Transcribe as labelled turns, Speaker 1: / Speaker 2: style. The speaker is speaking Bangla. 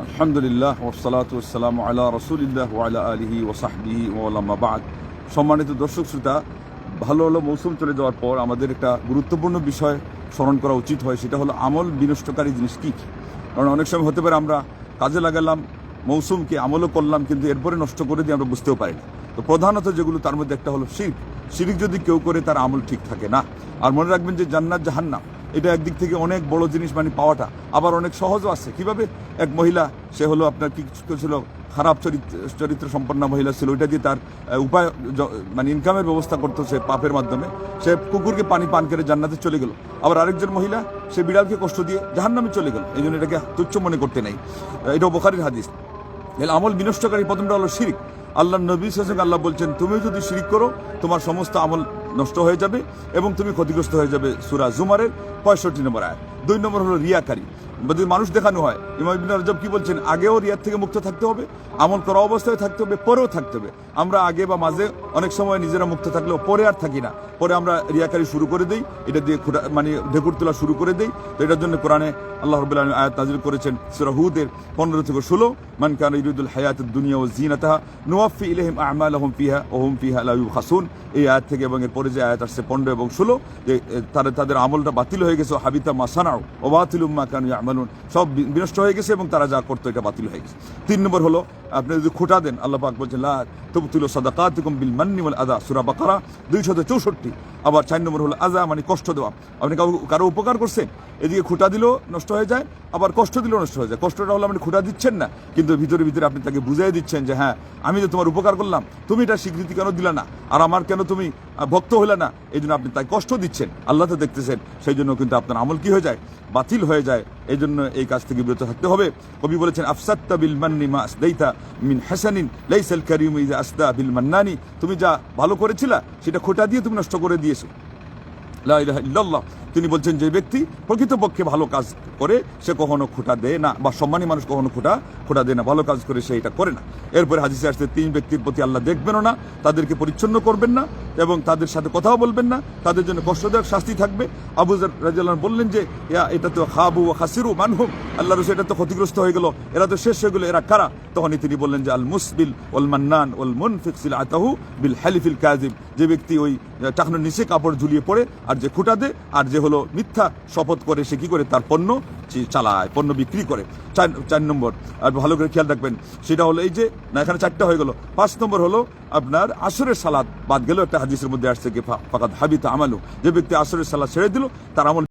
Speaker 1: আলহামদুলিল্লাহ ওয়াসসালাতু ওয়াসসালামু আলা রাসূলিল্লাহ ওয়া আলা আলিহি ওয়া সাহবিহি ওয়া আম্মা বা'দ। সম্মানিত দর্শক শ্রোতা, ভালো মৌসুম চলে যাওয়ার পর আমাদের একটা গুরুত্বপূর্ণ বিষয় স্মরণ করা উচিত হয়, সেটা হলো আমল বিনষ্টকারী জিনিস কী। কারণ অনেক সময় হতে পারে আমরা কাজে লাগালাম মৌসুমকে, আমলও করলাম, কিন্তু এরপরে নষ্ট করে দিয়ে আমরা বুঝতেও পারি না। তো প্রধানত যেগুলো তার মধ্যে একটা হলো শিরক। শিরক যদি কেউ করে তার আমল ঠিক থাকে না। আর মনে রাখবেন যে জান্নাত জাহান্নাম এটা একদিক থেকে অনেক বড় জিনিস, মানে পাওয়াটা আবার অনেক সহজও আছে। কিভাবে? এক মহিলা, সে হলো আপনার কি ছিল, খারাপ চরিত্র সম্পন্ন মহিলা ছিল, ওইটা দিয়ে তার উপায় মানে ইনকামের ব্যবস্থা করতো সে পাপের মাধ্যমে। সে কুকুরকে পানি পান করে জান্নাতে চলে গেল। আবার আরেকজন মহিলা, সে বিড়ালকে কষ্ট দিয়ে জাহান্নামে চলে গেল। এই জন্য এটাকে তুচ্ছ মনে করতে নেই। এটাও বুখারীর হাদিস। আমল বিনষ্টকারী প্রথমটা হলো শিরক। আল্লাহ নবী সাল্লাল্লাহু আল্লাহ বলছেন, তুমি যদি শিরক করো তোমার সমস্ত আমল নষ্ট হয়ে যাবে এবং তুমি ক্ষতিগ্রস্ত হয়ে যাবে। সূরা জুমারের 65 নম্বর আয়াত। 2 নম্বর হলো রিয়াকারী। যদি মানুষ দেখানো হয়, ইমাম ইবনে রাজব কি বলছেন, আগেও রিয়ার থেকে মুক্ত থাকতে হবে, আমল করা অবস্থায় থাকতে হবে, পরেও থাকতে হবে। আমরা আগে বা মাঝে অনেক সময় নিজেরা মুক্ত থাকলেও পরে আর থাকি না, পরে আমরা রিয়াকারী শুরু করে দিই, এটা দিয়ে মানে ঢেকুর তোলা শুরু করে দিই। তো এটার জন্য কোরআনে আল্লাহ রাব্বুল আলামিন আয়াত নাযিল করেছেন সূরা হুদের 15 থেকে 16, মান কানা ইউরিদুল হায়াতাদ দুনিয়া ওয়া যিনাতাহা নুওয়াফি ইলাইহিম আ'মালাহুম ফিহা ওয়া হুম ফিহা লা ইউবখাসুন। এই আয়াত থেকে এবং এর পরে যে আয়াত আসছে 15 এবং 16, যে তাদের আমলটা বাতিল হয়ে গেছে, হাবিতা মা সানাউ ওয়া বাতিলুম মা কানু ইয়ামালুন, সব বিনষ্ট হয়ে গেছে এবং তারা যা করতো এটা বাতিল হয়ে গেছে। 3 নম্বর হলো আপনি যদি খোটা দেন, আল্লাহ পাক বলছেন লা তুবতিলু সাদাকাতিকুম বিল মান্নি ওয়াল আযা, সূরা বাকারা 264। আবার 4 নম্বর হলো আযা, মানে কষ্ট দেওয়া। আপনি কারো উপকার করছেন, এদিকে খোটা দিলেও নষ্ট হয়ে যায়, আবার কষ্ট দিলেও নষ্ট হয়ে যায়। কষ্টটা হলো আপনি খোটা দিচ্ছেন না, কিন্তু ভিতরে ভিতরে আপনি তাকে বুঝিয়ে দিচ্ছেন যে হ্যাঁ, আমি যে তোমার উপকার করলাম, তুমি এটা স্বীকৃতি কেন দিলা না, আর আমার কেন তুমি ভক্ত হইলে না, এই জন্য আপনি তাই কষ্ট দিচ্ছেন। আল্লাহ তো দেখতেছেন, সেই জন্য কিন্তু আপনার আমল কি হয়ে যায়, বাতিল হয়ে যায়। এই জন্য এই কাজ থেকে বিরত থাকতে হবে। কবি বলেছেন, আফসাত্তা বিল মান্নি মা আসদাইতা মিন হাসানিন লাইসাল কারীমু ইযা আসদা বিল মান্নানি, তুমি যা ভালো করেছিলা সেটা খোটা দিয়ে তুমি নষ্ট করে দিয়েছো। লা ইলাহা ইল্লাল্লাহ। তিনি বলছেন, যে ব্যক্তি প্রকৃতপক্ষে ভালো কাজ করে সে কখনো খোটা দেয় না, বা সম্মানী মানুষ কখনো খোটা দেয় না, ভালো কাজ করে সে এটা করে না। এরপরে হাদিসে আসছে, 3 ব্যক্তির প্রতি আল্লাহ দেখবেনও না, তাদেরকে পরিচ্ছন্ন করবেন না এবং তাদের সাথে কথাও বলবেন না, তাদের জন্য কষ্টদায়ক শাস্তি থাকবে। আবু যর রাদিয়াল্লাহু আনহু বললেন যে এটা তো খাবু ওয়া খাসিরু মানহুম, আল্লাহ রাসূল এটা তো ক্ষতিগ্রস্ত হয়ে গেল, এরা তো শেষ হয়ে গেল, এরা কারা? তখনই তিনি বললেন যে আল মুসবিল ওয়াল মান্নান ওয়াল মুনফিক সিলআতাহু বিল হালিফিল কাযিব, যে ব্যক্তি ওই টাকনোর নিচে কাপড় ঝুলিয়ে পড়ে আর যে খোটা দেয় আর যে হলো মিথ্যা শপথ করে, সে কি করে তার পণ্য চালায়, পণ্য বিক্রি করে। 4 নম্বর, আর ভালো করে খেয়াল রাখবেন, সেটা হলো এই যে না, এখানে 4টা হয়ে গেল। 5 নম্বর হলো আপনার আসরের সালাত বাদ গেল। একটা হাদিসের মধ্যে আসছে কি ফাকাদ হাবিতা আমালু, যে ব্যক্তি আসরের সালাত ছেড়ে দিল তার আমল